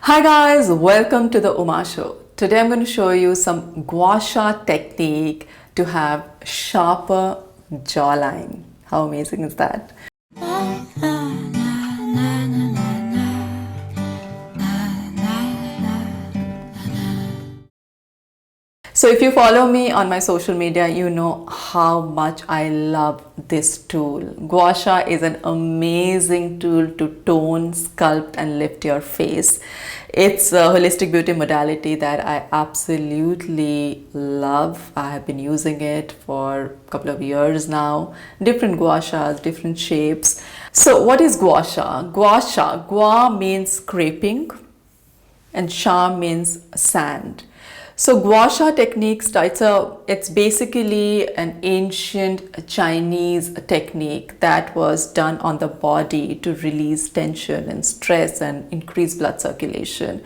Hi guys, welcome to the Uma Show. Today I'm going to show you some gua sha technique to have sharper jawline. How amazing is that? So if you follow me on my social media, you know how much I love this tool. Gua sha is an amazing tool to tone, sculpt and lift your face. It's a holistic beauty modality that I absolutely love. I have been using it for a couple of years now. Different gua shas, different shapes. So what is gua sha? Gua sha, gua means scraping and sha means sand. So gua sha technique it's basically an ancient Chinese technique that was done on the body to release tension and stress and increase blood circulation.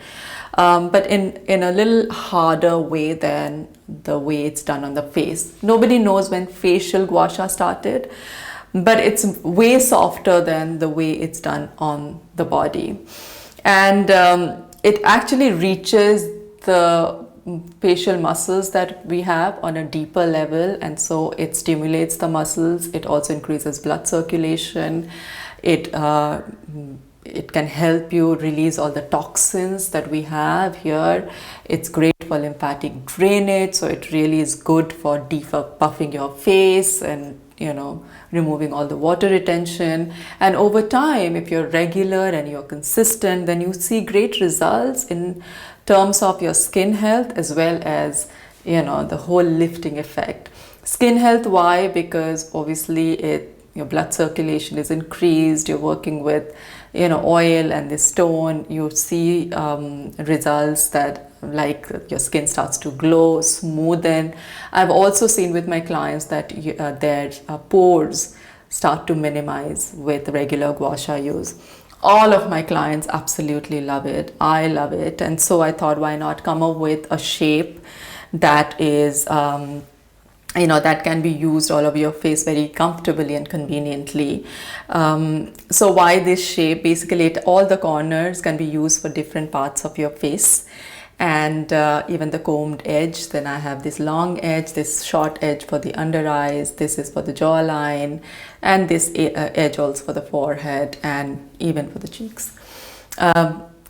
But in a little harder way than the way it's done on the face. Nobody knows when facial gua sha started, but it's way softer than the way it's done on the body. And it actually reaches the facial muscles that we have on a deeper level, and so it stimulates the muscles. It also increases blood circulation. It can help you release all the toxins that we have here. It's great for lymphatic drainage, so it really is good for depuffing your face and removing all the water retention. And over time, if you're regular and you're consistent, then you see great results in terms of your skin health as well as the whole lifting effect. Skin health, why? Because obviously your blood circulation is increased, you're working with oil and the stone, you see results that like your skin starts to glow, smoothen. I've also seen with my clients that their pores start to minimize with regular gua sha use. All of my clients absolutely love it. I love it. And so I thought, why not come up with a shape that is that can be used all over your face very comfortably and conveniently. So why this shape? Basically, all the corners can be used for different parts of your face, and even the combed edge. Then I have this long edge, this short edge for the under eyes, this is for the jawline, and this edge also for the forehead and even for the cheeks.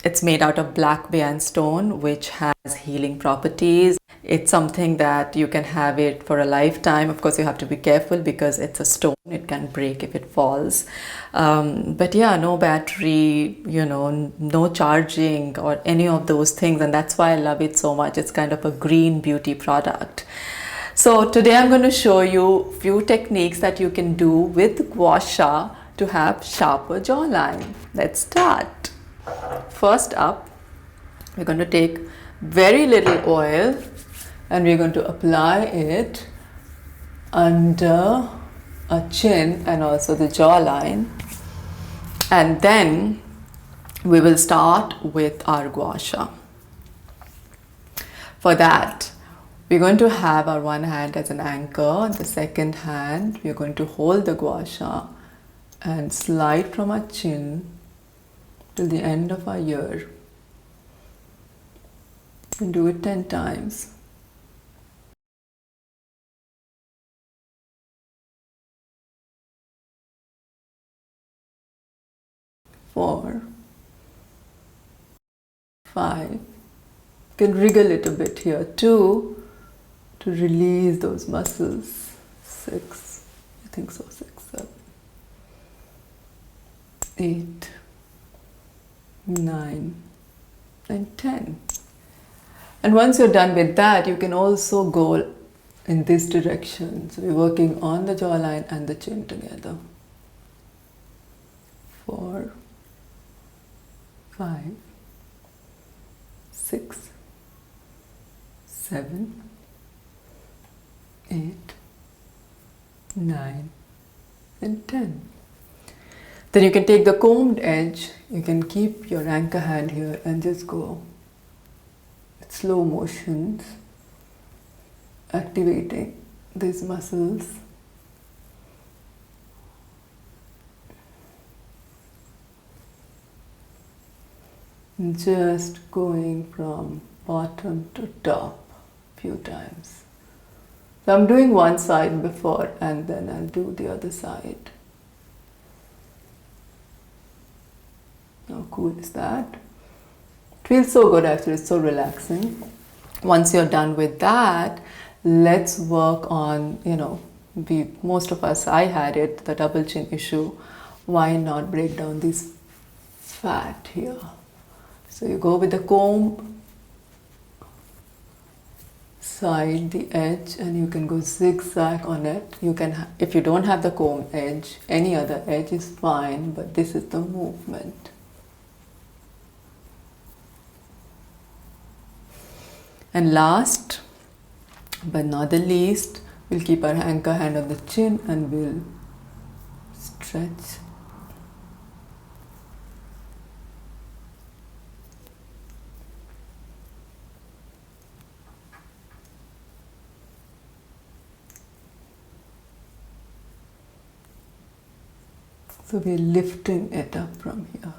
It's made out of black bayan stone, which has healing properties. It's something that you can have it for a lifetime. Of course, you have to be careful because it's a stone. It can break if it falls. But yeah, no battery, no charging or any of those things. And that's why I love it so much. It's kind of a green beauty product. So today I'm going to show you a few techniques that you can do with gua sha to have sharper jawline. Let's start. First up, we're going to take very little oil and we're going to apply it under a chin and also the jawline, and then we will start with our gua sha. For that, we're going to have our one hand as an anchor. The second hand, we're going to hold the gua sha and slide from our chin till the end of our ear. And do it 10 times. Four, 5. You can wriggle it a bit here. 2, to release those muscles. 6, I think so. 6, 7, 8, 9, and 10. And once you're done with that, you can also go in this direction. So we're working on the jawline and the chin together. 4, 5, 6, 7, 8, 9, and 10. Then you can take the combed edge, you can keep your anchor hand here and just go with slow motions, activating these muscles. Just going from bottom to top few times. So I'm doing one side before and then I'll do the other side. How cool is that? It feels so good actually, it's so relaxing. Once you're done with that, let's work on, most of us, I had it, the double chin issue. Why not break down this fat here? So you go with the comb, side the edge, and you can go zigzag on it. You can, if you don't have the comb edge, any other edge is fine, but this is the movement. And last but not the least, we'll keep our anchor hand on the chin and we'll stretch. So we're lifting it up from here.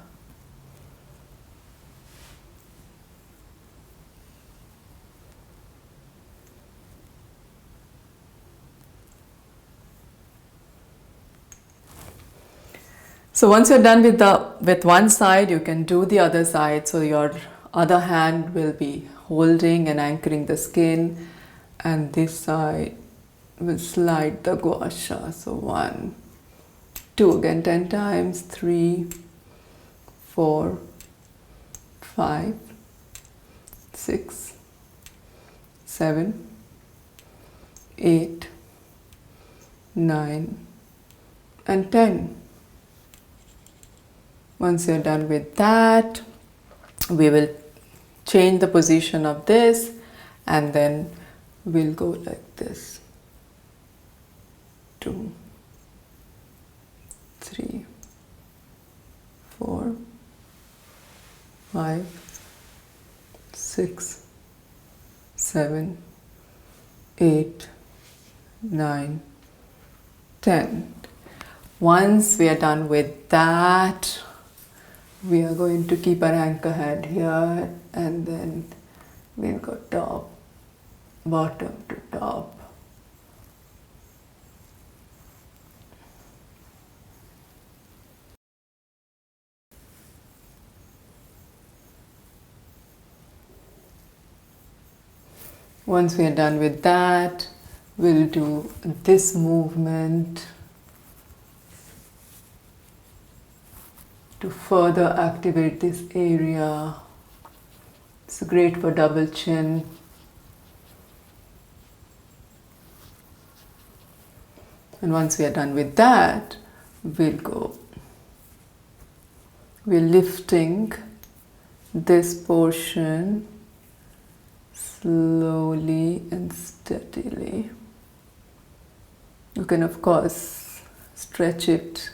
So once you're done with one side, you can do the other side. So your other hand will be holding and anchoring the skin, and this side will slide the gua sha. So 1, 2, again 10 times, 3, 4, 5, 6, 7, 8, 9, and 10. Once you're done with that, we will change the position of this and then we'll go like this. 2, 3, 4, 5, 6, 7, 8, 9, 10. Once we are done with that, we are going to keep our anchor head here and then we'll go top, bottom to top. Once we are done with that, we'll do this movement to further activate this area. It's great for double chin. And once we are done with that, we're lifting this portion slowly and steadily. You can of course stretch it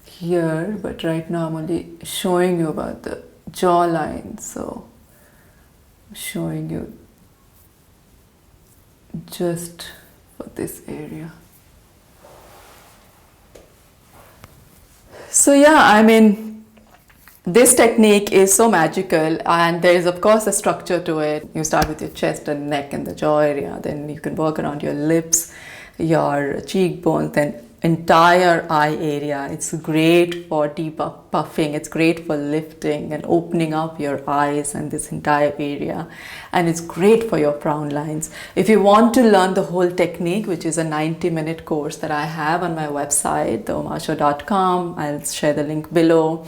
here, but right now I'm only showing you about the jawline, so I'm showing you just for this area. So yeah, I mean, this technique is so magical, and there is of course a structure to it. You start with your chest and neck and the jaw area, then you can work around your lips, your cheekbones, then entire eye area. It's great for depuffing, it's great for lifting and opening up your eyes and this entire area, and it's great for your frown lines. If you want to learn the whole technique, which is a 90-minute course that I have on my website, theumashow.com, I'll share the link below.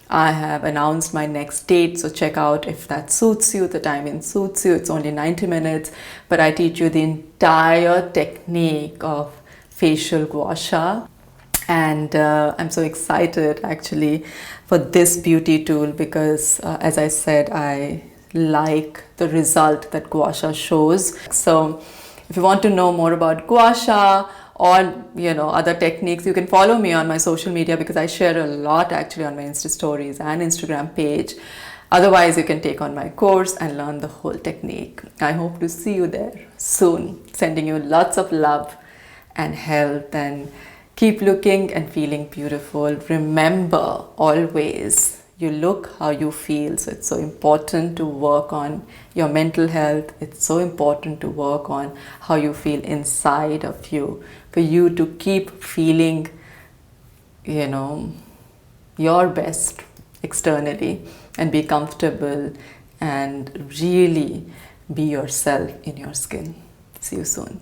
I have announced my next date, so check out if that suits you, the timing suits you. It's only 90 minutes, but I teach you the entire technique of facial gua sha, and I'm so excited actually for this beauty tool because as I said, I like the result that gua sha shows. So if you want to know more about gua sha or other techniques, you can follow me on my social media because I share a lot actually on my Insta stories and Instagram page. Otherwise, you can take on my course and learn the whole technique. I hope to see you there soon. Sending you lots of love and health, and keep looking and feeling beautiful. Remember always, you look how you feel. So it's so important to work on your mental health. It's so important to work on how you feel inside of you, for you to keep feeling, you know, your best externally and be comfortable and really be yourself in your skin. See you soon.